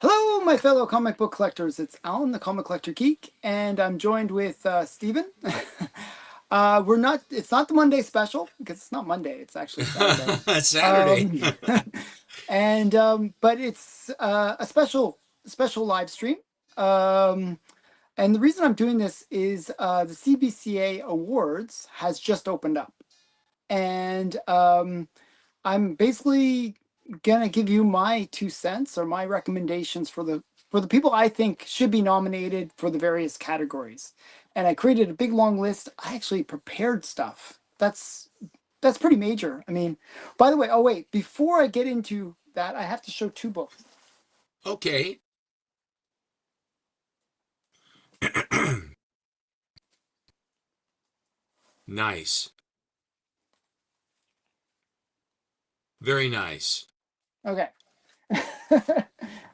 Hello, my fellow comic book collectors. It's Alan, the Comic Collector Geek, and I'm joined with Steven. It's not the Monday special because it's not Monday. It's actually Saturday. Saturday. Um, but it's a special live stream. Um, and the reason I'm doing this is the CBCA Awards has just opened up, and I'm basically gonna give you my 2 cents or my recommendations for the people I think should be nominated for the various categories. And I created a big long list. I actually prepared stuff. That's pretty major. I mean, by the way, oh wait, before I get into that, I have to show two books. Okay. Nice. Very nice. Okay.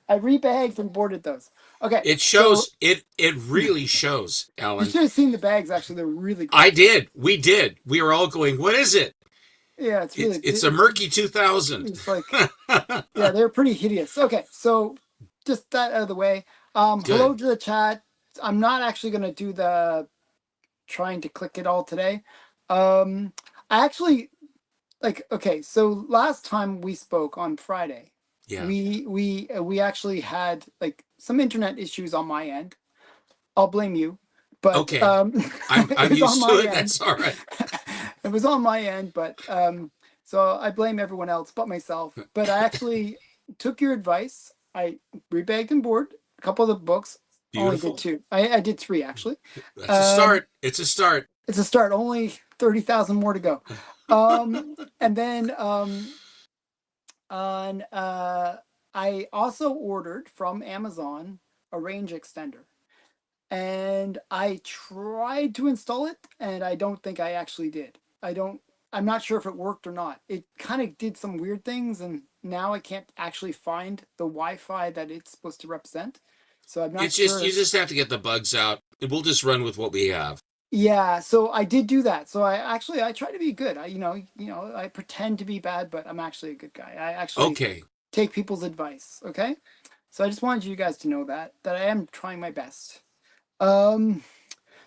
I rebagged and boarded those. Okay, It so shows it really shows, you Ellen. should have seen the bags. Actually, they're really I great. did. We did. We were all going, what is it? Yeah, it's It's really it's a murky 2000. it's like yeah, they're pretty hideous. Okay, so just that out of the way. Hello Good. to the chat. I'm not actually gonna do the trying to click it all today. I actually okay. So last time we spoke on Friday, Yeah. we actually had like some internet issues on my end. I'll blame you, but Okay. I'm it was on used my to it. end. That's all right. It was on my end, but so I blame everyone else but myself. But I actually took your advice. I rebagged and boarded a couple of the books. Only did Beautiful. two. I did three actually. That's a Um, start. It's a start. it's a start. Only 30,000 more to go. And then on I also ordered from Amazon a range extender, and I tried to install it, and I don't think I actually did. I'm not sure if it worked or not. It kind of did some weird things, and now I can't actually find the Wi-Fi that it's supposed to represent. So I'm not It's just you sure. just have to get the bugs out. We'll just run with what we have. Yeah, so I did do that. So I try to be good. I pretend to be bad, but I'm actually a good guy. I actually Okay. take people's advice, okay? So I just wanted you guys to know that I am trying my best. Um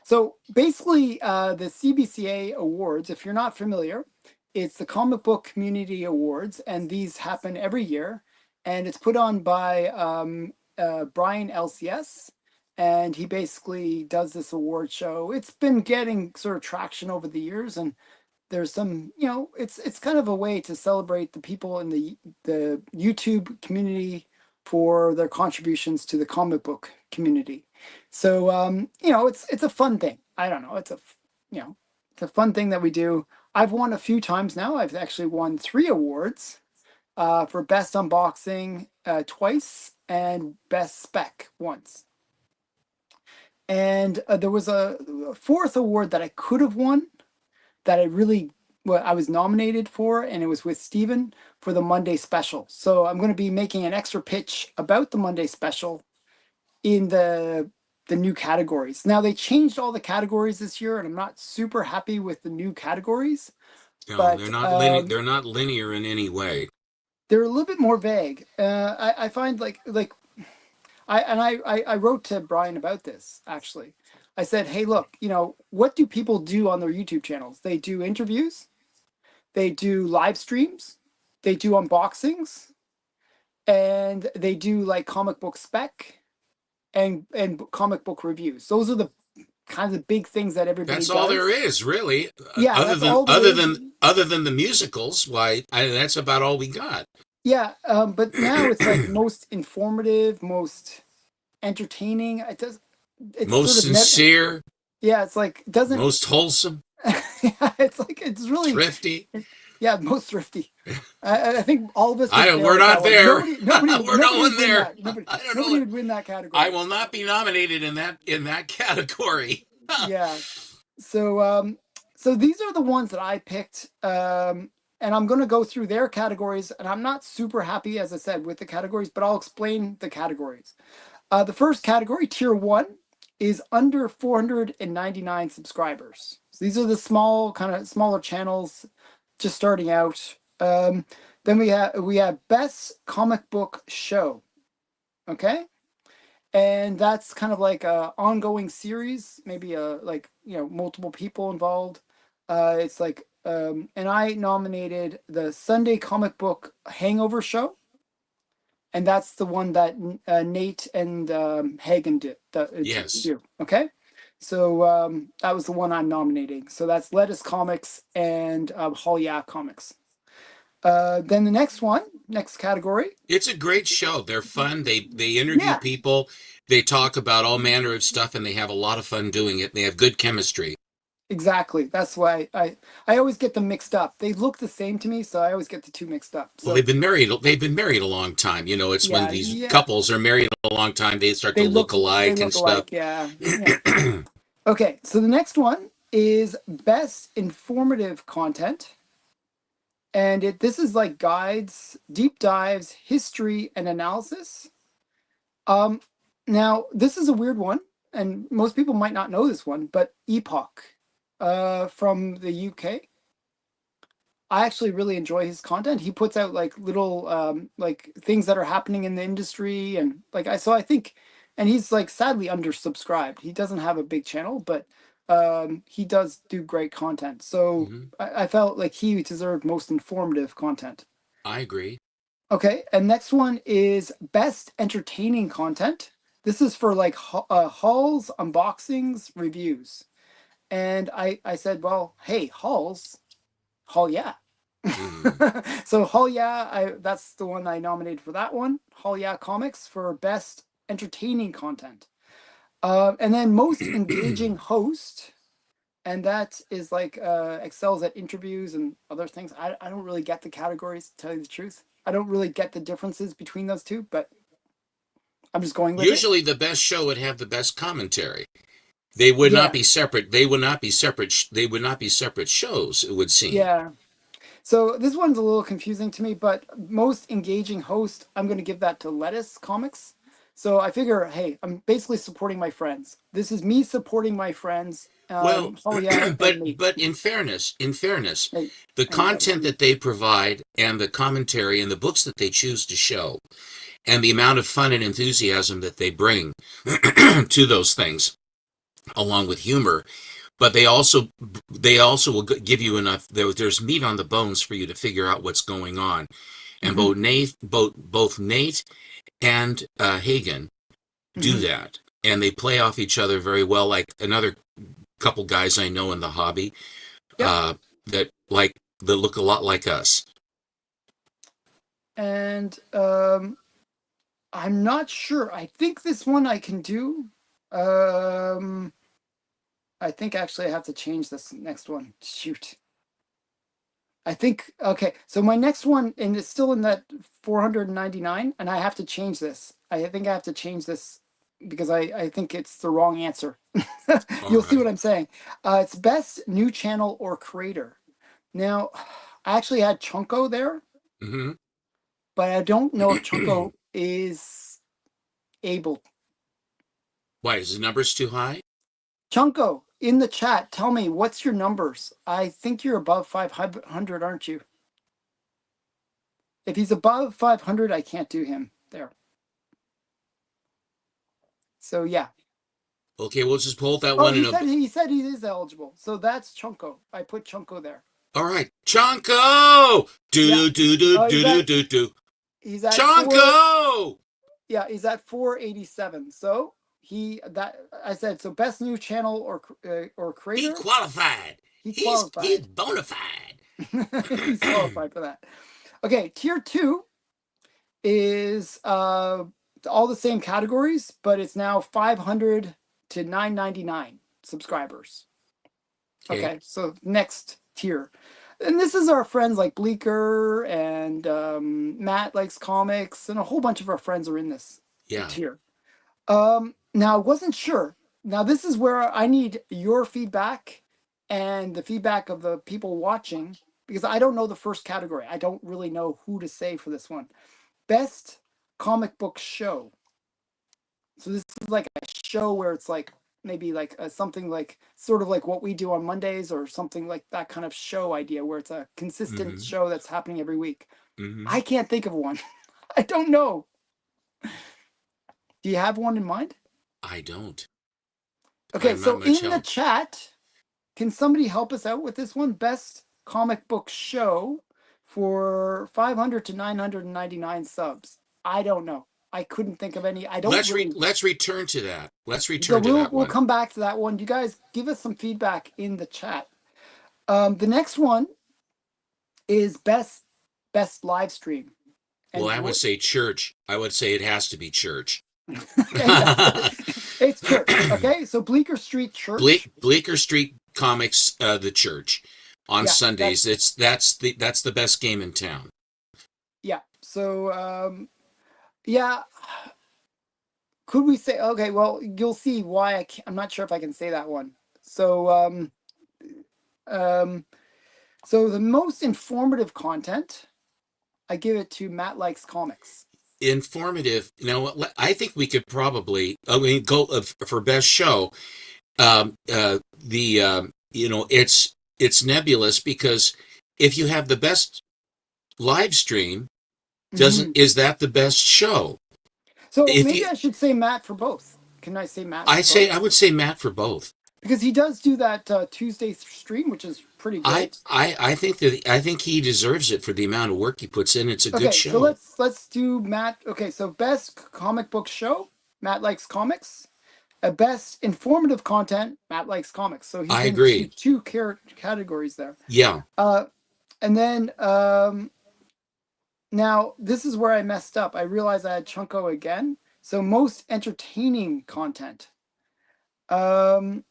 So basically, the CBCA Awards, if you're not familiar, it's the Comic Book Community Awards, and these happen every year. And it's put on by Brian LCS, and he basically does this award show. It's been getting sort of traction over the years, and there's some, it's kind of a way to celebrate the people in the YouTube community for their contributions to the comic book community. So it's a fun thing. I don't know. You know, it's a fun thing that we do. I've won a few times now. I've actually won three awards for best unboxing twice and best spec once. And there was a fourth award that I could have won that I really well, I was nominated for, and it was with Steven for the Monday special. So I'm going to be making an extra pitch about the Monday special in the new categories. Now they changed all the categories this year, and I'm not super happy with the new categories, No, but they're not linear. They're not linear in any way. they're a little bit more vague. I find I wrote to Brian about this actually. I said, hey, look, what do people do on their YouTube channels? They do interviews, they do live streams, they do unboxings, and they do like comic book spec and comic book reviews. Those are the kinds of big things that everybody That's all there does. is, really. Yeah, Other that's than all there is. Yeah, but now it's like most informative, most entertaining. It's Most sort of sincere, yeah. It's like it doesn't. most wholesome, Yeah, it's like it's really, thrifty. yeah, most thrifty. I think all of us I would don't. fail We're at that not one. there. We're Nobody would going win there. that. Nobody, I don't know nobody what. would win that I category. will not be nominated in that category. Yeah. So so these are the ones that I picked. And I'm going to go through their categories, and I'm not super happy, as I said, with the categories, but I'll explain the categories. The first category, tier one, is under 499 subscribers. So these are the kind of smaller channels just starting out. Then we have best comic book show. Okay, and that's kind of like a ongoing series, maybe like multiple people involved. It's like and I nominated the Sunday comic book Hangover show, and that's the one that Nate and Hagen did. Yes. Do okay. So that was the one I'm nominating. So that's Lettuce Comics and Hall Yeah Comics. Then the next category. It's a great show. They're fun. They interview Yeah, people. They talk about all manner of stuff, and they have a lot of fun doing it. They have good chemistry. exactly. That's why I always get them mixed up. They look the same to me, so I always get the two mixed up. Well, So they've been married a long time. You know, it's when yeah, these yeah. couples are married a long time, they start to look They alike and look stuff. alike. Yeah, yeah. Okay, so the next one is best informative content. And this is like guides, deep dives, history, and analysis. Um, Now this is a weird one, and most people might not know this one, but Epoch, from the UK. I actually really enjoy his content. He puts out like little like things that are happening in the industry, and like I think, and he's like sadly undersubscribed. He doesn't have a big channel, but he does do great content. So Hmm. I felt like he deserved most informative content. I agree. Okay, and next one is best entertaining content. This is for like hauls, unboxings, reviews. And I said, well, hey, hauls, haul yeah. Hmm. So Haul Yeah, that's the one I nominated for that one. Haul Yeah Comics for best entertaining content. And then most engaging host, and that is like excels at interviews and other things. I don't really get the categories, to tell you the truth. I don't really get the differences between those two, but I'm just going with it. Usually, the best show would have the best commentary. They would not Yeah, be separate. They would not be separate. They would not be separate shows. It would seem. yeah. So this one's a little confusing to me, but most engaging host, I'm going to give that to Lettuce Comics. So I figure, hey, I'm basically supporting my friends. This is me supporting my friends, Well, Holia and me, but in fairness, Nate the and Lettuce. content that they provide and the commentary and the books that they choose to show and the amount of fun and enthusiasm that they bring to those things, along with humor, but they also will give you enough. There's meat on the bones for you to figure out what's going on. And Hmm. both Nate and Hagen do Hmm. that, and they play off each other very well. Like another couple guys I know in the hobby, Yep. uh, that look a lot like us. And I'm not sure. I think this one I can do. Um, I think actually I have to change this next one. Shoot. I think okay. So my next one, and it's still in that 499, and I have to change this. I think I have to change this because I think it's the wrong answer. All You'll see what right. I'm saying. It's best new channel or creator. Now, I actually had Chunko there, Mm-hmm. but I don't know if Chunko is able. Why is the numbers too high? Chunko, in the chat, tell me what's your numbers. I think you're above 500, aren't you? If he's above 500, I can't do him there. So yeah. Okay, we'll just hold that Oh, one in a. he said he is eligible. So that's Chunko. I put Chunko there. All right, Chonko, Yeah. do do do Oh, do do do do, he's at four. Chonko. Yeah, he's at 487. So I said so. Best new channel or He creator. qualified. He He's qualified. bona fide. He's qualified for that. Okay, tier two is all the same categories, but it's now 500 to 999 subscribers. Okay. Okay, so next tier. And this is our friends like Bleeker and Matt likes comics, and a whole bunch of our friends are in this Yeah. tier. Now, I wasn't sure. Now, this is where I need your feedback and the feedback of the people watching because I don't know the first category. I don't really know who to say for this one. Best comic book show. So this is like a show where it's like maybe like something like sort of like what we do on Mondays or something like that kind of show idea where it's a consistent Mm-hmm. show that's happening every week. Mm-hmm. I can't think of one. I don't know. Do you have one in mind? I don't. Okay, I'm not so much in the help. chat, can somebody help us out with this one? Best comic book show for 500 to 999 subs. I don't know. I couldn't think of any. I don't really. Let's return to that. Let's So return to we'll that we'll one. come back to that one. You guys give us some feedback in the chat. The next one is best live stream. Well, And I would what? say church. I would say it has to be church. Okay, it's church. Okay, so Bleecker Street Church. Bleecker Street Comics, the church, on Yeah, Sundays. that's That's the best game in town. yeah. So yeah, could we say okay? Well, you'll see why I'm not sure if I can say that one. So um, so the most informative content, I give it to Matt Likes Comics. Informative. Now, I think we could probably. I mean, go for best show. The it's nebulous because if you have the best live stream, doesn't Hmm. is that the best show? So If maybe you, I should say Matt for both. Can I say Matt for I say I both? would say Matt for both. Because he does do that Tuesday stream, which is pretty great. I think he deserves it for the amount of work he puts in. It's a good Okay, so show. let's do Matt. Okay, so best comic book show, Matt Likes Comics. A best informative content, Matt Likes Comics. So he's I into agree. two categories there. Yeah. Uh, and then now this is where I messed up. I realized I had Chunko again. So most entertaining content. Um,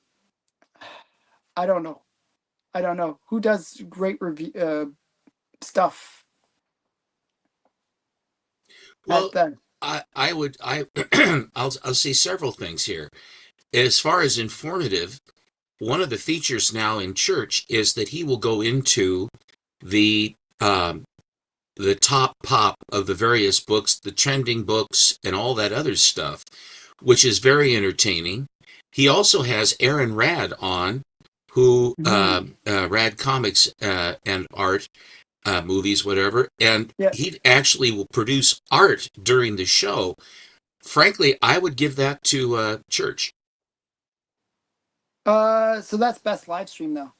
I don't know. I don't know who does great review stuff at Well, that. I would I I'll say several things here. As far as informative, one of the features now in church is that he will go into the um, the top pop of the various books, the trending books, and all that other stuff, which is very entertaining. He also has Aaron Rad on, who Mhm. Rad Comics and Art, movies, whatever, and Yeah. he actually will produce art during the show. Frankly, I would give that to Church. So that's best live stream though.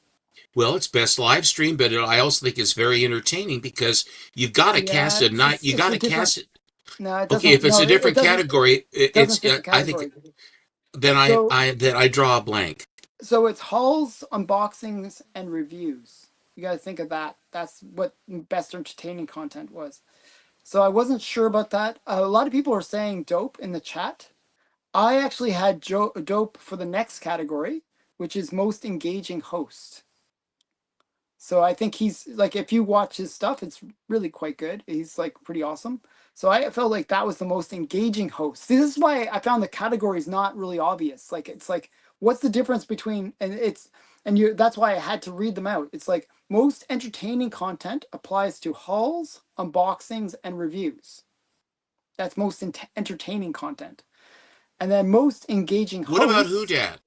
Well, it's best live stream, but I also think it's very entertaining because you've got to cast Yeah, it. Not you got it's a to different. cast it. No, it Okay, if doesn't. it's No, a it different doesn't. category, Doesn't it's fit the I think category. then So I draw a blank. so it's hauls, unboxings, and reviews. You got to think of that. That's what best entertaining content was. So I wasn't sure about that. A lot of people are saying dope in the chat. I actually had dope for the next category, which is most engaging host. So I think he's like, if you watch his stuff, it's really quite good. He's like pretty awesome. So I felt like that was the most engaging host. This is why I found the categories not really obvious. Like it's like, what's the difference between and you that's why I had to read them out. It's like most entertaining content applies to hauls, unboxings, and reviews. That's most entertaining content. And then most engaging What about hosts. Whodat?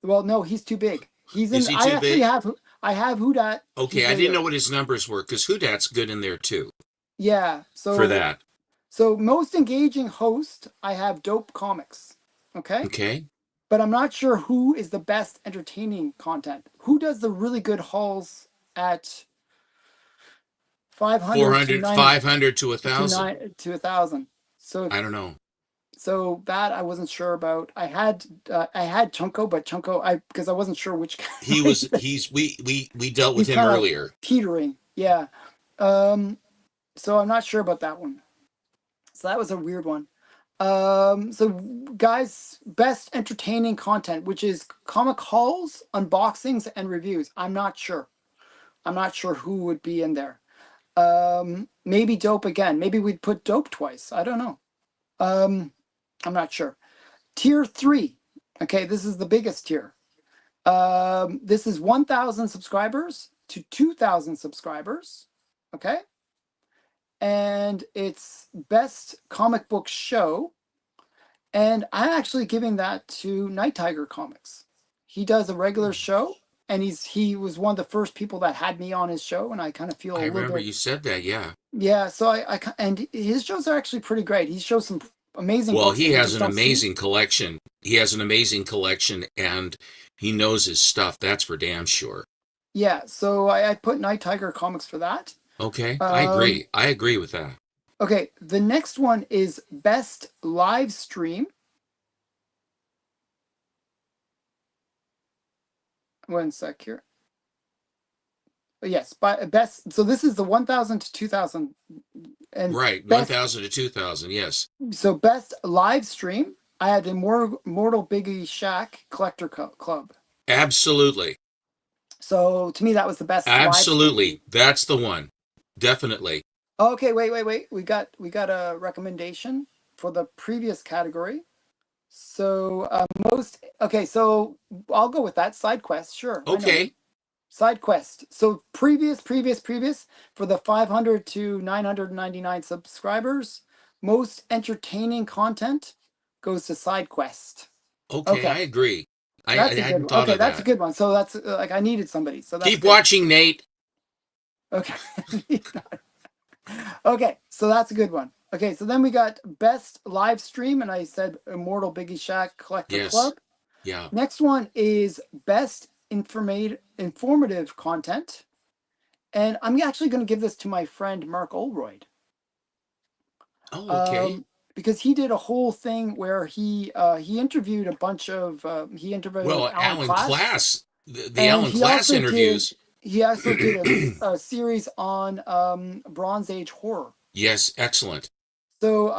Well, no, he's too big. He's Is in. he too big? I have who dat. Okay, He's I didn't know later. what his numbers were because Whodat's good in there too Yeah. for So that. most engaging host, I have Dope Comics. Okay. Okay, But I'm not sure who is the best entertaining content. Who does the really good hauls at 500 to 400, 9 500 to 1,000. to 1,000? So I don't know. that I wasn't sure about. I had Chunko, but Chunko I because I wasn't sure which He category. was he's we dealt with He's him kind of earlier. teetering. Yeah. Um, so I'm not sure about that one. So that was a weird one. So guys, best entertaining content, which is comic hauls, unboxings, and reviews. I'm not sure. I'm not sure who would be in there. Maybe Dope again. Maybe we'd put Dope twice. I don't know. Um, I'm not sure. Tier 3. Okay, this is the biggest tier. This is 1,000 subscribers to 2,000 subscribers. Okay. And it's best comic book show. And I'm actually giving that to Night Tiger Comics. He does a regular show, and he was one of the first people that had me on his show, and I kind of feel I a little remember bit you said that. Yeah. yeah. So and his shows are actually pretty great. He shows some amazing Well, books he that you has just an don't see. amazing collection. He has an amazing collection, and he knows his stuff. That's for damn sure. Yeah, so I put Night Tiger Comics for that. Okay, I Um, agree. I agree with that. okay, the next one is best live stream. One sec here. Yes, by best. So this is the 1,000 to 2,000 and Right, best. 1,000 to 2,000. Yes, So best live stream. I had Immortal Biggie Shack Collector Club. absolutely. So to me, that was the best live stream. Absolutely. That's the one. Definitely. Okay, wait. We got a recommendation for the previous category. So most okay. So I'll go with that side quest. Sure, why no? Okay. Side quest. So previous for the 500 to 999 subscribers, most entertaining content goes to side quest. Okay, I Okay, agree. I that's a good hadn't one. thought Okay, of that's a that. good one. So that's like I needed somebody. So that's Keep good. watching, Nate. Okay. Okay, so that's a good one. Okay, so then we got best live stream, and I said Immortal Biggie Shack Collector Yes. Club. Yeah. Next one is best informative content. And I'm actually going to give this to my friend Mark Olroyd, Oh, okay. um, because he did a whole thing where he interviewed a bunch of he interviewed Well, Alan Alan Class, Class, the and Alan Class interviews. he also did a series on Bronze Age horror. Yes, excellent. So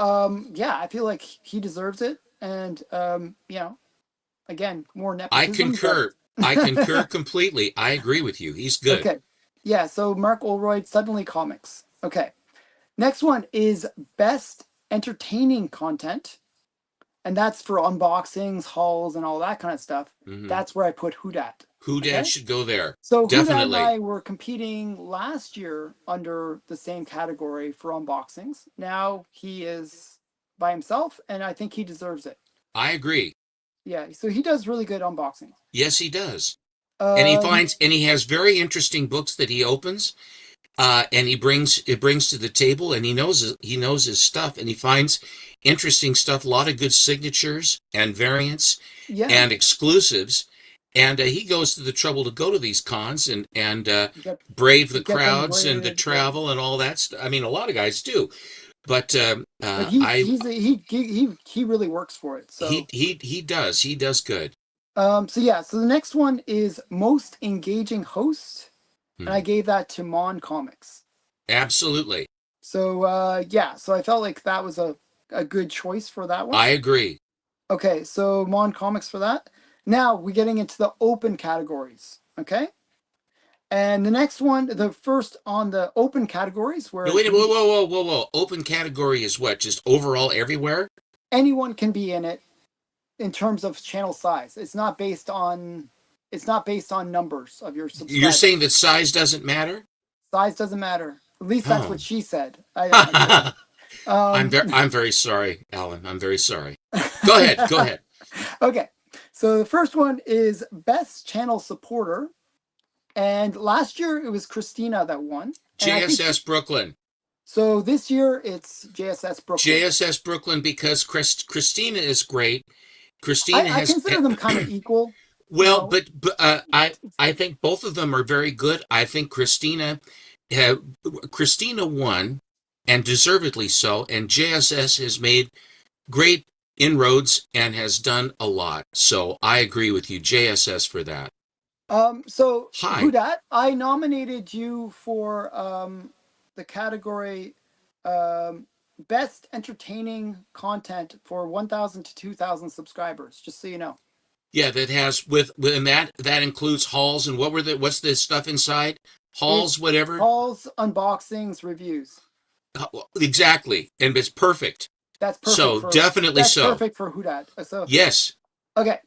yeah, I feel like he deserves it, and again, more I nepotism, but concur. I concur completely. I agree with you. He's good. okay, yeah. So Mark Olroyd, Suddenly Comics. Okay. Next one is best entertaining content, and that's for unboxings, hauls, and all that kind of stuff. Hmm. That's where I put Houdat. Who Dad Okay, should go there? so Houdat and Definitely. I were competing last year under the same category for unboxings. Now he is by himself, and I think he deserves it. I agree. Yeah, so he does really good unboxings. Yes, he does. Um, And he has very interesting books that he opens, and he brings to the table, and he knows his stuff, and he finds interesting stuff, a lot of good signatures and variants yeah, and exclusives, and he goes to the trouble to go to these cons and get brave the get them crowds and the graded. Yeah, travel and all that stuff. I mean, a lot of guys do, but but I he really works for it. So he does good. So yeah, so the next one is most engaging host, and I Hmm. gave that to Mon Comics. Absolutely, So yeah, so I felt like that was a good choice for that one. I agree. Okay, so Mon Comics for that. Now we're getting into the open categories. Okay, and the next one, the first on the open categories, No, where wait, whoa, whoa, whoa, whoa, whoa. Open category is what? Just overall everywhere? anyone can be in it in terms of channel size. It's not based on numbers of your You're saying that subscribers. size doesn't matter? Size doesn't matter. At least that's Oh. what she said. I don't know. But um, I'm very sorry, Alan. I'm very sorry. Go ahead. Go ahead. okay. So the first one is best channel supporter, and last year it was Christina that won, and I think JSS Brooklyn. so. This year it's JSS Brooklyn. JSS Brooklyn because Christina is great. I, Christina I has consider them kind of equal. You well, know, but I think both of them are very good. I think uh, Christina won, and deservedly so. And JSS has made great inroads and has done a lot. So I agree with you, JSS for that. so Hi. Hudat, I nominated you for the category um, best entertaining content for 1,000 to 2,000 subscribers. Just so you know, Yeah, that has and that includes halls and what's the stuff inside? Halls, it's whatever. hauls, unboxings, reviews. Exactly. And it's perfect. That's perfect So for definitely so. Hudat. So Yes. okay.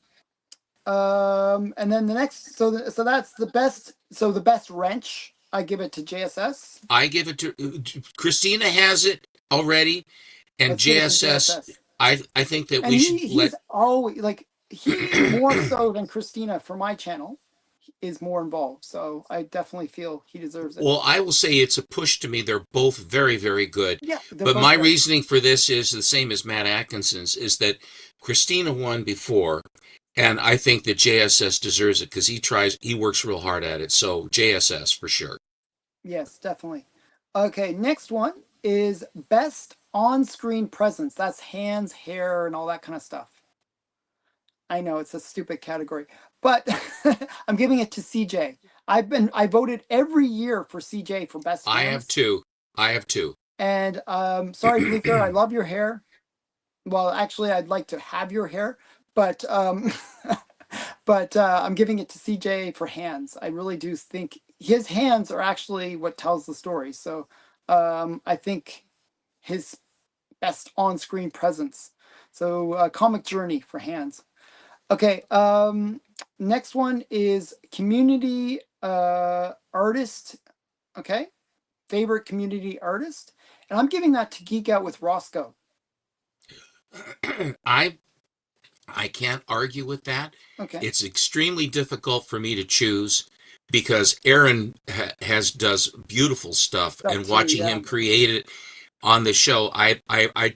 And then the next, so that's the best. So the best wrench, I give it to JSS. I give it to Christina has it already and Let's give it to JSS. JSS. I think that And we should he's let always like he more so than Christina for my channel. is more involved. So I definitely feel he deserves it. Well, I will say it's a push to me. They're both very, very good. Yeah, they're But both my great. reasoning for this is the same as Matt Atkinson's, is that Christina won before, and I think that JSS deserves it because he works real hard at it. So JSS for sure. Yes, definitely. Okay, next one is best on-screen presence. That's hands, hair, and all that kind of stuff. I know it's a stupid category, but I'm giving it to CJ. I voted every year for CJ for best I have hands. two. I have two. And sorry, Bleeker, I love your hair. Well, actually, I'd like to have your hair, but but I'm giving it to CJ for hands. I really do think his hands are actually what tells the story. So I think his best on-screen presence. So comic journey for hands. Okay, next one is community artist. Okay, favorite community artist, and I'm giving that to Geek Out with Roscoe. I I can't argue with that. Okay, It's extremely difficult for me to choose because Aaron has does beautiful stuff, stuff and too. watching Yeah. him create it on the show, I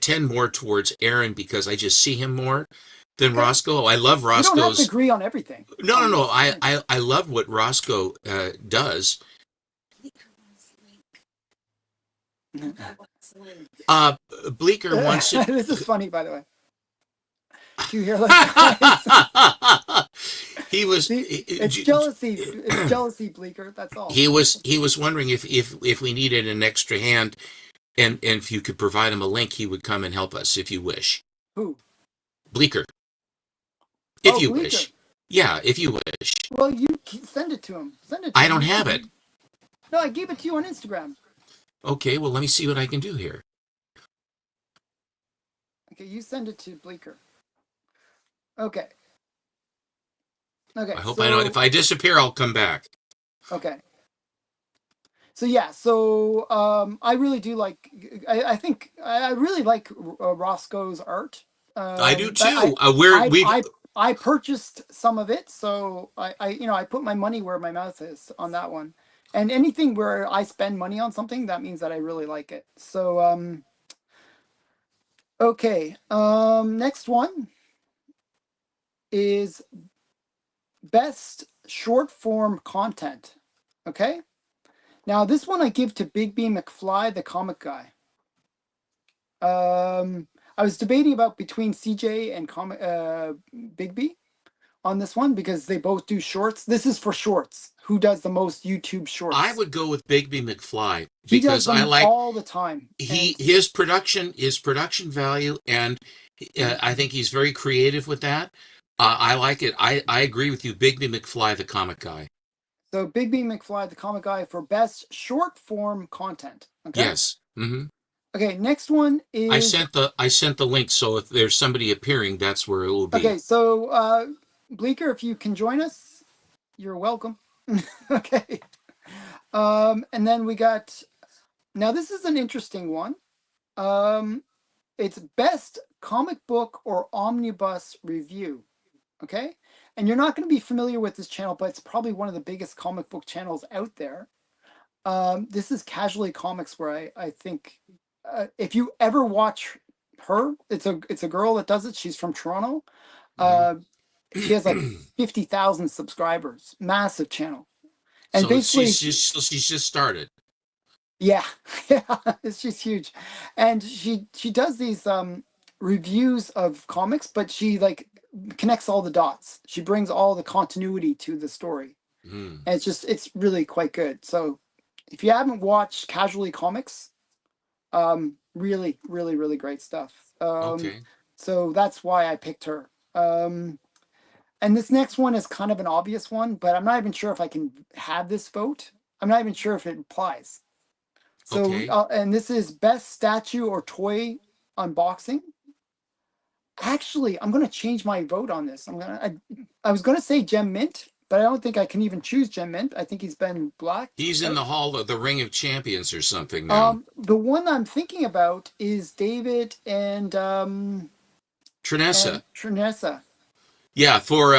tend more towards Aaron because I just see him more than Okay, Roscoe. I love we don't have to Roscoe's. agree on everything No, no, on no. this. I love what Roscoe does. Uh, Bleeker wants it. This is funny, by the way. Do you hear those guys? he was See, it's jealousy. It's jealousy, Bleeker. That's all. he was wondering if we needed an extra hand, and if you could provide him a link, he would come and help us if you wish. Who? Bleeker, if Oh, you Bleeker. wish. Yeah, if you wish. Well, you send it to him. Send it to I him. don't have it. No, I gave it to you on Instagram. Okay, well, let me see what I can do here. Okay, you send it to Bleeker. Okay. Okay. I hope I know. If So I disappear, I'll come back. okay. So yeah. So I really do like. I think I really like Roscoe's art. I do But too. We've I purchased some of it, so I put my money where my mouth is on that one. And anything where I spend money on something, that means that I really like it. So okay. Next one is best short form content. Okay. Now this one I give to Bigby McFly, the comic guy. I was debating about between CJ and Bigby on this one because they both do shorts. This is for shorts. Who does the most YouTube I shorts? would go with Bigby McFly He does because I them like all the time. And his production value, and mm, I think he's very creative with that. I like it. I agree with you. Bigby McFly, the comic guy. so Bigby McFly, the comic guy, for best short form content. Okay. Yes. Hmm. Okay. Next one is I sent the link, so if there's somebody appearing, that's where it will be. okay. So Bleeker, if you can join us, you're welcome. Okay. And then we got now this is an interesting one. Um, it's best comic book or omnibus review. Okay. And you're not going to be familiar with this channel, but it's probably one of the biggest comic book channels out there. This is Casually Comics, where I think if you ever watch her, it's a girl that does it. She's from Toronto. Hmm. Uh, she has like 50,000 subscribers, massive channel. And So basically, she's just started. yeah, yeah, it's just huge. And she does these reviews of comics, but she like connects all the dots. She brings all the continuity to the story. Hmm. And it's really quite good. So if you haven't watched Casually Comics, really, really, really great stuff. Okay. So that's why I picked her. And this next one is kind of an obvious one, but I'm not even sure if I can have this vote. I'm not even sure if it applies. So, Okay. and this is best statue or toy unboxing. Actually, I'm gonna change my vote on this. I was gonna say Gem Mint, but I don't think I can even choose Gem Mint. I think he's been blacked He's in out. the Hall of the Ring of Champions or something now. The one I'm thinking about is David and Trinessa. Trinessa. Yeah, for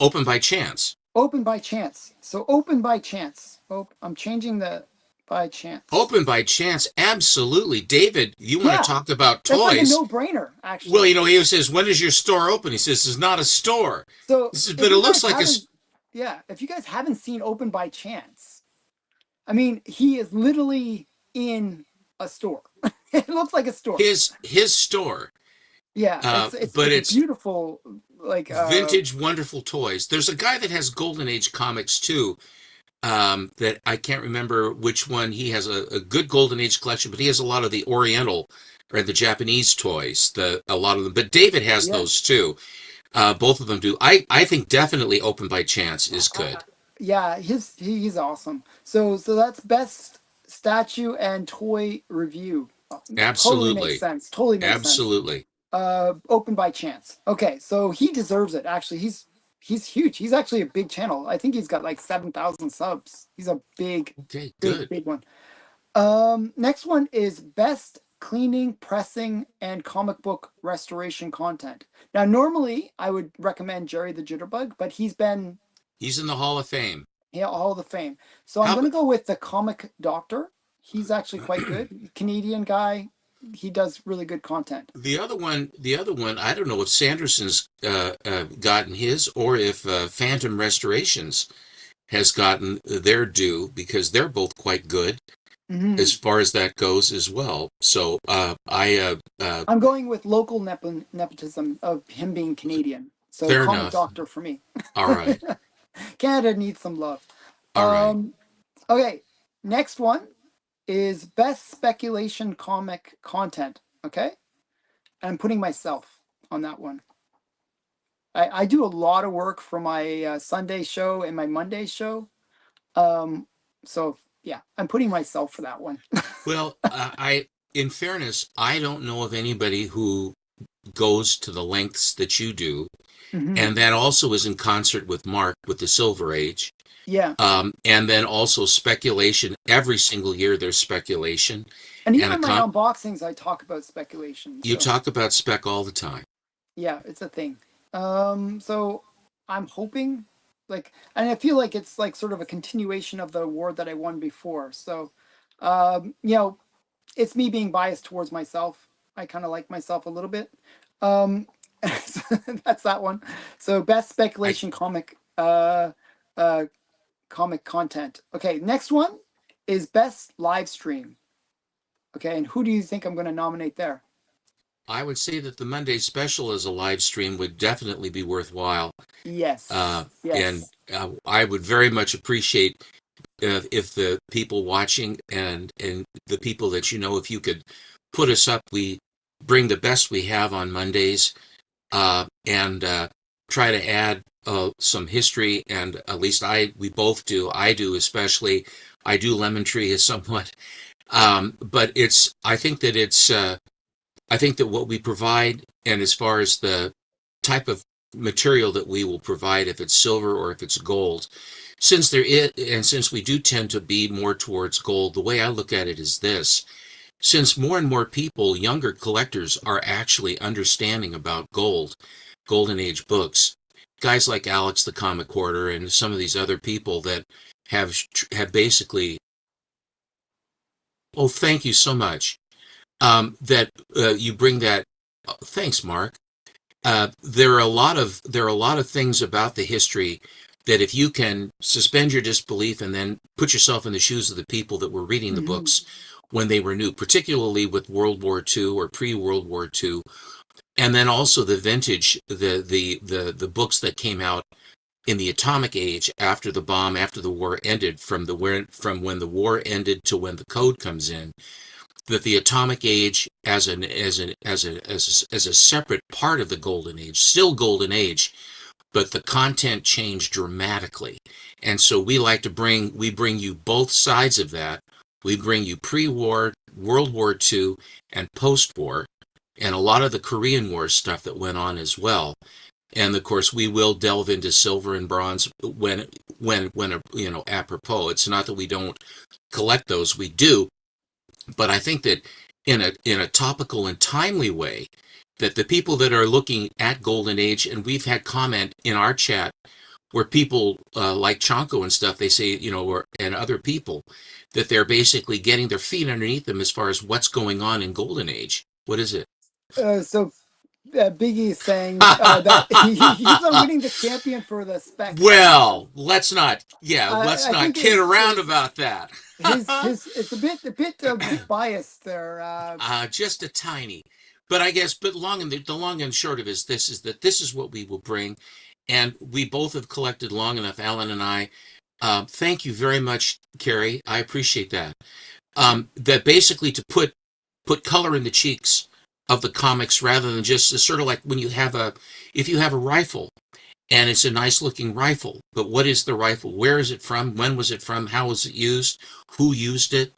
Open by Chance. Open by chance. So open by chance. Oh, I'm changing the by chance. Open by chance, absolutely. David, you want to Yeah, talk about that's like a toys? no-brainer, Well, actually. he says, when is your store open? He says, it's not a store. So He says, if but it you looks guys like a. haven't, yeah, if you guys haven't seen Open by Chance, I mean, he is literally in a store. It looks like a store. His store, Yeah, it's it's but it's a it's beautiful like vintage, wonderful toys. There's a guy that has Golden Age comics too. That I can't remember which one. He has a good Golden Age collection, but he has a lot of the Oriental or the Japanese toys. A lot of them, but David has yeah. those too. Both of them do. I think definitely Open by Chance is good. Yeah, he's awesome. So that's best statue and toy review. Totally makes Absolutely, sense. Totally makes sense. absolutely. Open by chance. Okay, so he deserves it. Actually, he's huge. He's actually a big channel. I think he's got like 7,000 subs. He's a big, Okay, big, good. big one. Next one is best cleaning, pressing, and comic book restoration content. Now, normally I would recommend Jerry the Jitterbug, but he's been He's in the Hall of Fame. Hall of Fame. So I'm How going to about go with the Comic Doctor. He's actually quite good. Canadian guy. He does really good content. the other one? The other one, I don't know if Sanderson's gotten his or if Phantom Restorations has gotten their due because they're both quite good as Hmm. far as that goes as well. So I'm going with local nepotism of him being Canadian. So fair Comic enough. Doctor for me. All right, Canada needs some love. all right. Um, okay, next one is best speculation comic content. Okay, I'm putting myself on that one. I do a lot of work for my Sunday show and my Monday show. Um, so yeah, I'm putting myself for that one. Well, in fairness, I don't know of anybody who goes to the lengths that you do, Hmm. and that also is in concert with Mark with the Silver Age. Yeah, And then also speculation. Every single year there's speculation, and even and in my unboxings, I talk about speculation. you So talk about spec all the time. yeah, it's a thing. So I'm hoping, like, and I feel like it's like sort of a continuation of the award that I won before. So, you know, it's me being biased towards myself. I kind of like myself a little bit. Um, that's that one. So best I speculation uh, comic content. Okay, next one is best live stream. Okay, and who do you think I'm going to nominate there? I would say that the Monday special as a live stream would definitely be worthwhile. Yes, And yes. I would very much appreciate if the people watching and the people that you know, if you could put us up. We bring the best we have on Mondays, and try to add some history. And at least we both do. I do especially. I do Lemon Tree is somewhat, but I think that I think that what we provide, and as far as the type of material that we will provide, if it's silver or if it's gold, and since we do tend to be more towards gold, the way I look at it is this: since more and more people, younger collectors, are actually understanding about golden age books, guys like Alex the Comic Quarter and some of these other people that have basically, oh, thank you so much, that you bring that. Thanks, Mark. There are a lot of things about the history that if you can suspend your disbelief and then put yourself in the shoes of the people that were reading the Hmm. books when they were new, particularly with World War II or pre-World War II, and then also the vintage, the books that came out in the atomic age after the bomb, after the war ended, from when the war ended to when the code comes in, that the atomic age as a separate part of the golden age, still golden age, but the content changed dramatically. And so we bring you both sides of that. We bring you pre-war, World War II, and post-war, and a lot of the Korean War stuff that went on as well. And of course, we will delve into silver and bronze when apropos. It's not that we don't collect those, we do, but I think that in a topical and timely way, that the people that are looking at Golden Age, and we've had comment in our chat where people like Chonko and stuff, they say, and other people, that they're basically getting their feet underneath them as far as what's going on in Golden Age. What is it? So Biggie is saying that he's a winning the champion for the spec episode. Well, let's I not think kid around about that. his it's a bit biased there. Just a tiny, but I guess, but the long and short of it is that this is what we will bring, and we both have collected long enough, Alan and I. Thank you very much, Carrie. I appreciate that. That basically to put color in the cheeks of the comics rather than just it's sort of like when if you have a rifle and it's a nice looking rifle, but what is the rifle? Where is it from? When was it from? How was it used? Who used it?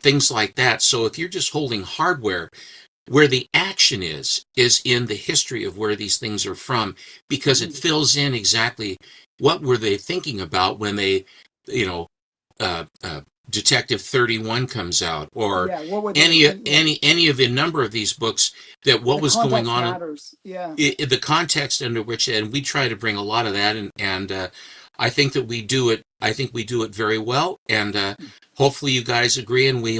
Things like that. So if you're just holding hardware, where the action is in the history of where these things are from, because it fills in exactly what were they thinking about when they, you know, uh, uh, Detective 31 comes out, or Yeah, what were they thinking? Yeah, any of the number of these books, that what the was going context on in, matters. Yeah. the context under which, and we try to bring a lot of that, and I think that we do it. I think we do it very well, and hopefully you guys agree, and we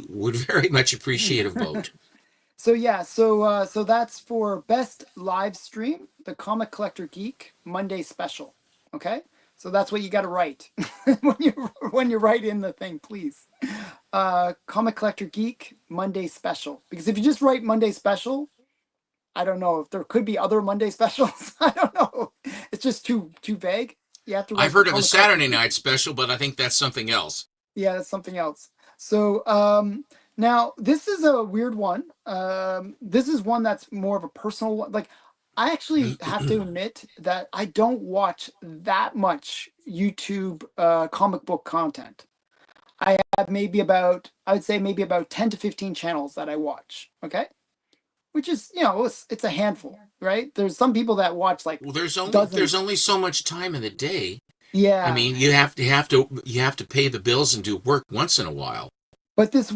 would very much appreciate a vote. So yeah, so that's for best live stream, the Comic Collector Geek Monday special. Okay, so that's what you got to write when you write in the thing, please. Comic Collector Geek Monday special, because if you just write Monday special, I don't know if there could be other Monday specials. I don't know. It's just too vague. You have to I've write the heard of a Comic Collector Saturday Geek. night special, but I think that's something else. Yeah, that's something else. So now this is a weird one. This is one that's more of a personal one. Like, I actually have to admit that I don't watch that much YouTube comic book content. I have I would say maybe about 10 to 15 channels that I watch. Okay. Which is, it's a handful, right? There's some people that watch like Well, there's dozens. only so much time in the day. I Yeah. mean, you have to pay the bills and do work once in a while. But this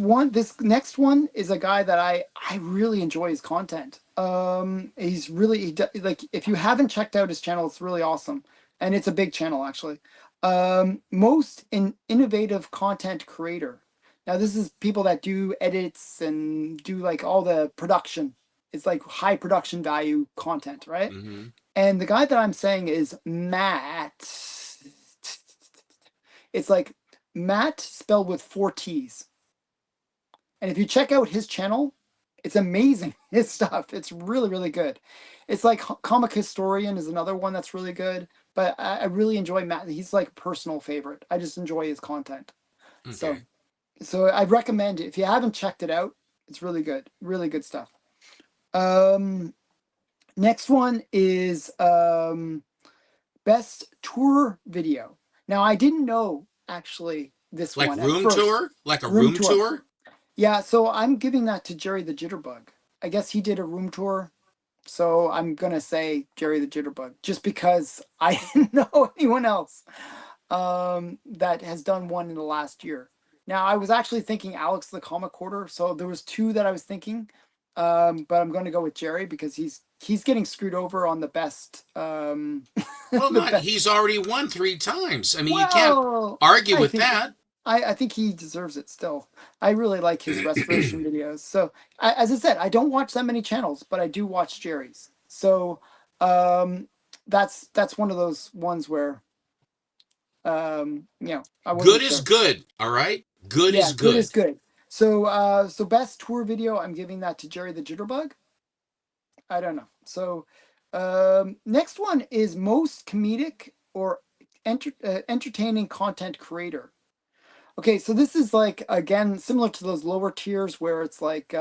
next one is a guy that I really enjoy his content. He's really like, if you haven't checked out his channel, it's really awesome, and it's a big channel actually. Most innovative content creator. Now this is people that do edits and do like all the production. It's like high production value content, right? Hmm. And the guy that I'm saying is Matt. It's like Matt spelled with four T's. And if you check out his channel, it's amazing. His stuff. It's really, really good. It's like Comic Historian is another one that's really good. But I really enjoy Matt. He's like a personal favorite. I just enjoy his content. So Okay. so I recommend it. If you haven't checked it out, it's really good. Really good stuff. Um Next one is best tour video. Now I didn't know actually this Like one at room first. tour, like a Room room tour. tour. Yeah, so I'm giving that to Jerry the Jitterbug. I guess he did a room tour, so I'm gonna say Jerry the Jitterbug, just because I didn't know anyone else that has done one in the last year. Now I was actually thinking Alex the Comic Quarter, so there was two that I was thinking, but I'm going to go with Jerry because he's getting screwed over on the best Well, the not best. he's already won 3 times. I mean, you can't Well, argue I with think that. I think he deserves it still. I really like his restoration videos. So as I said, I don't watch that many channels, but I do watch Jerry's. So um, that's one of those ones where I Good wasn't is sure. good. All right, good Yeah, is good is good. good. So best tour video, I'm giving that to Jerry the Jitterbug. I don't know. So next one is most comedic or entertaining content creator. Okay, so this is like again similar to those lower tiers where it's like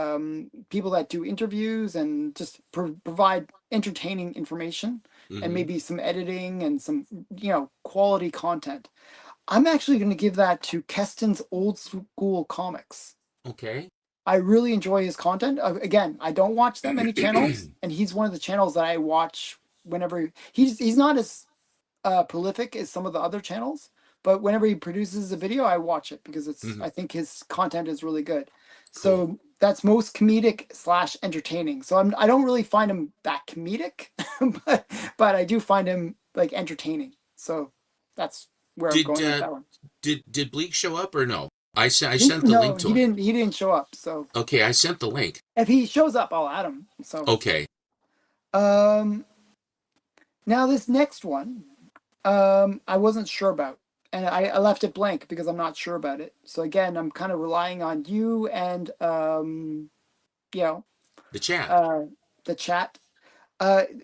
people that do interviews and just provide entertaining information and Hmm. maybe some editing and some quality content. I'm actually going to give that to Keston's old school comics. Okay. I really enjoy his content. Again, I don't watch that many channels, and he's one of the channels that I watch whenever he's not as prolific as some of the other channels, but whenever he produces a video, I watch it because Hmm. I think his content is really good. Cool. So that's most comedic slash entertaining. So I don't really find him that comedic, but I do find him like entertaining. So that's where I'm Did going with that one. did Bleak show up or no? I sent the No, link to he him. didn't. He didn't show up. So Okay, I sent the link. if he shows up, I'll add him. So Okay, um, now this next one, I wasn't sure about, and I left it blank because I'm not sure about it. So again, I'm kind of relying on you and you know, the chat. uh, the chat.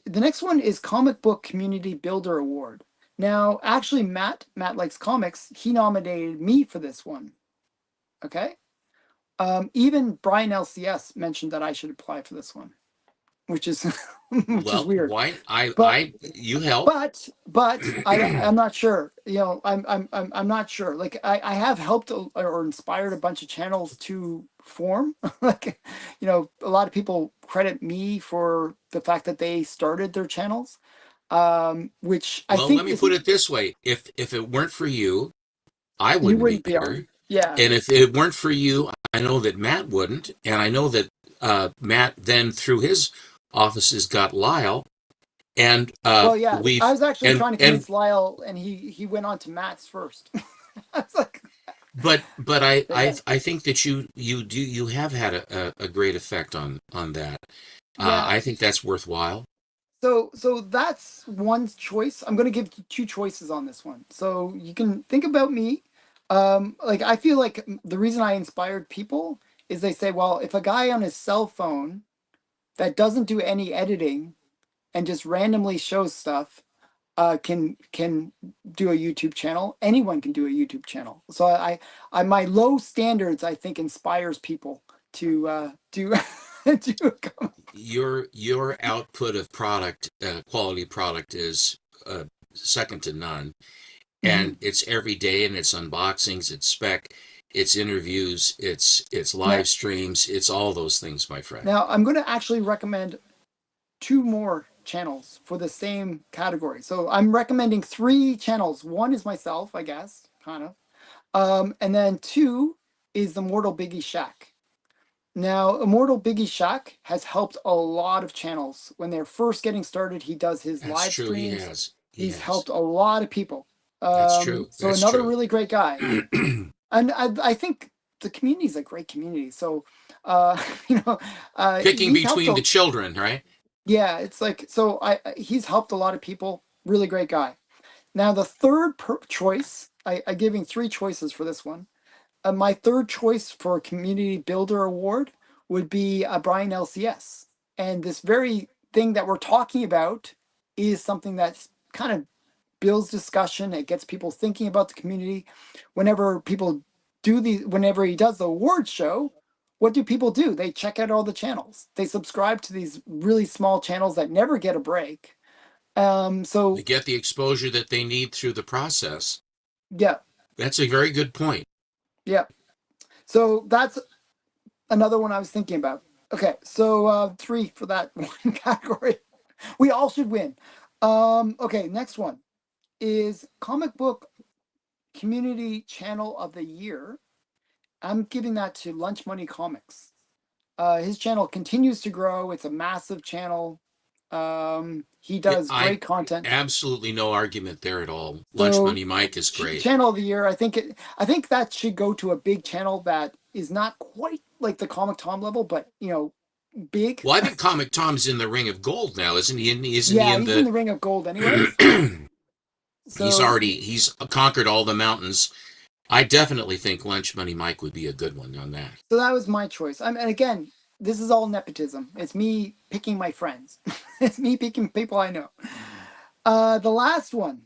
The next one is Comic Book Community Builder Award. Now, actually, Matt likes comics. He nominated me for this one. Okay. Even Brian LCS mentioned that I should apply for this one, which is which is Well, weird. why But you help. but I'm not sure. I'm not sure. Like I have helped or inspired a bunch of channels to form. Like a lot of people credit me for the fact that they started their channels, which I Well, let think me is put it this way: if it weren't for you, I you wouldn't be wouldn't be here, on. Yeah. and if it weren't for you, I know that Matt wouldn't, and I know that Matt then through his offices got Lyle, and Well, yeah. I we've was actually trying to and convince Lyle, and he went on to Matt's first. I was like, but yeah. I think that you have had a great effect on that. Yeah. I think that's worthwhile. So that's one choice. I'm going to give you two choices on this one. So you can think about me. Like I feel like the reason I inspired people is they say, well, if a guy on his cell phone that doesn't do any editing and just randomly shows stuff can do a YouTube channel, anyone can do a YouTube channel. So I my low standards I think inspires people to do do a Your output of product, quality product, is second to none, and Mhm. it's every day, and it's unboxings, it's spec, it's interviews, it's Now, live streams, it's all those things, my friend. now I'm going to actually recommend two more channels for the same category. So I'm recommending three channels. One is myself, I guess, kind of. And then two is the Mortal Biggie Shack. Now, Immortal Biggie Shack has helped a lot of channels. When they're first getting started, he does his That's live true. He streams. has. He He's has. helped a lot of people. That's true. So That's another true. really great guy. And I think the community is a great community. So, you know, Picking he's helped between a, the children, right? yeah, it's like, so he's helped a lot of people. Really great guy. Now, the third choice, I'm giving three choices for this one. My third choice for Community Builder Award would be Brian LCS. And this very thing that we're talking about is something that's kind of builds discussion. It gets people thinking about the community. Whenever people whenever he does the award show, what do people do? They check out all the channels. They subscribe to these really small channels that never get a break. They So get the exposure that they need through the process. yeah, That's a very good point. yeah. So that's another one I was thinking about. Okay, so three for that one category. We all should win. Okay, next one is comic book community channel of the year. I'm giving that to Lunch Money Comics. His channel continues to grow. It's a massive channel. He Yeah, does I great content. absolutely no argument there at all. Lunch So Money Mike is great. channel of the year, I think that should go to a big channel that is not quite like the Comic Tom level, but big. Well, I think Comic Tom's in the Ring of Gold now, isn't he? Isn't he Yeah, in he's in the? the Ring of Gold anyways. So He's conquered all the mountains. I definitely think Lunch Money Mike would be a good one on that. so that was my choice. And again, this is all nepotism. It's me picking my friends. It's me picking people I know. The last one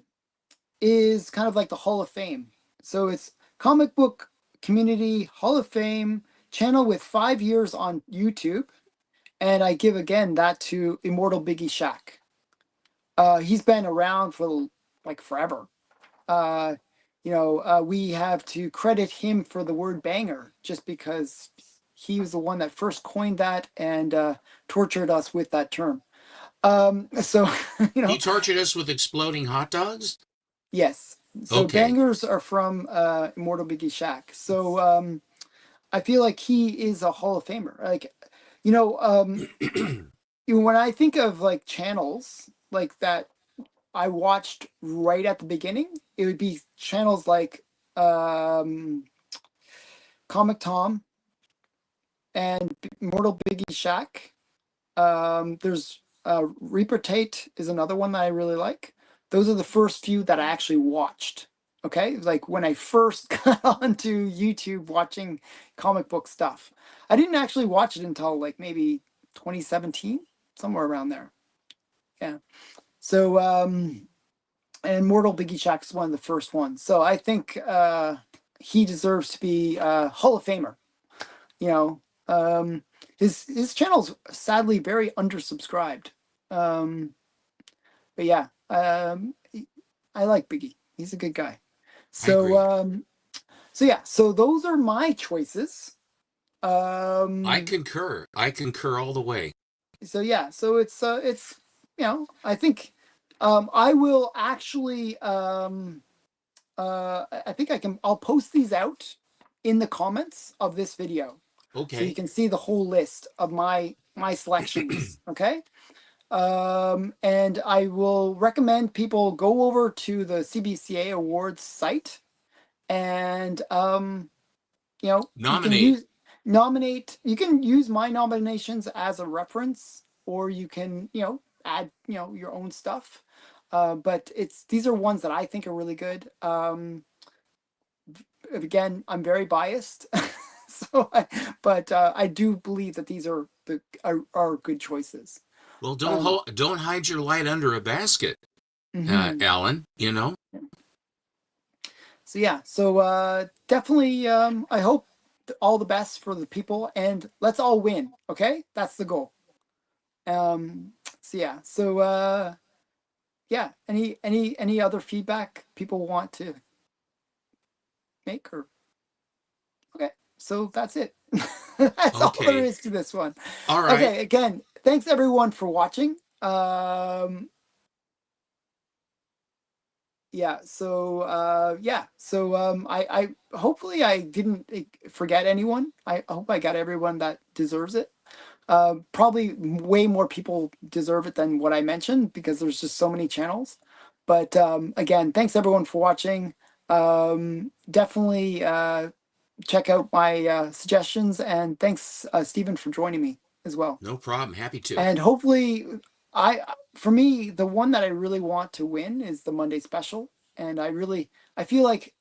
is kind of like the Hall of Fame. So it's Comic Book Community Hall of Fame channel with 5 years on YouTube. And I give again that to Immortal Biggie Shack. He's been around for like forever. Uh, we have to credit him for the word banger just because he was the one that first coined that and tortured us with that term. So, you He know, tortured us with exploding hot dogs. yes. So Okay. bangers are from Immortal Biggie Shack. So I feel like he is a Hall of Famer. Like, you know, when I think of like channels like that, I watched right at the beginning, it would be channels like um, Comic Tom and Mortal Biggie Shack. There's Reaper Tate is another one that I really like. Those are the first few that I actually watched. Okay, like when I first got onto YouTube watching comic book stuff. I didn't actually watch it until like maybe 2017, somewhere around there. Yeah. So and Mortal Biggie Shack is one of the first ones. So I think he deserves to be Hall of Famer. You know, his channel's sadly very undersubscribed. Um, but yeah, I like Biggie. He's a good guy. I So agree. so yeah, so those are my choices. I Um, concur. I concur all the way. so yeah, so it's I think I will actually I think I'll post these out in the comments of this video so you Okay. can see the whole list of my selections. Okay. And I will recommend people go over to the CBCA awards site and you can Nominate. use nominate you can use my nominations as a reference, or you can add your own stuff. But it's these are ones that I think are really good. Again, I'm very biased, but I do believe that these are good choices. Well, Um, don't hide your light under a basket, mhm. Alan. You know. So yeah, so definitely, I hope all the best for the people, and let's all win. Okay, that's the goal. So yeah, so yeah, any other feedback people want to make, or okay, so that's it. That's all there Okay. is to this one. All right. Okay, again, thanks everyone for watching. Yeah, so I hopefully I didn't forget anyone. I hope I got everyone that deserves it. Probably way more people deserve it than what I mentioned because there's just so many channels. But again, thanks everyone for watching. Definitely check out my suggestions, and thanks Stephen for joining me as well. No problem. Happy to. And hopefully, for me, the one that I really want to win is the Monday special. And I feel like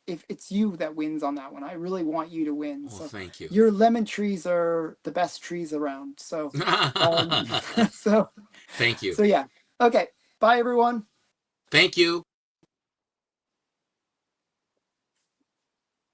if it's you that wins on that one, I really want you to win. Oh, So thank you. your lemon trees are the best trees around. So, um, so, Thank you. so yeah. Okay. Bye everyone. Thank you.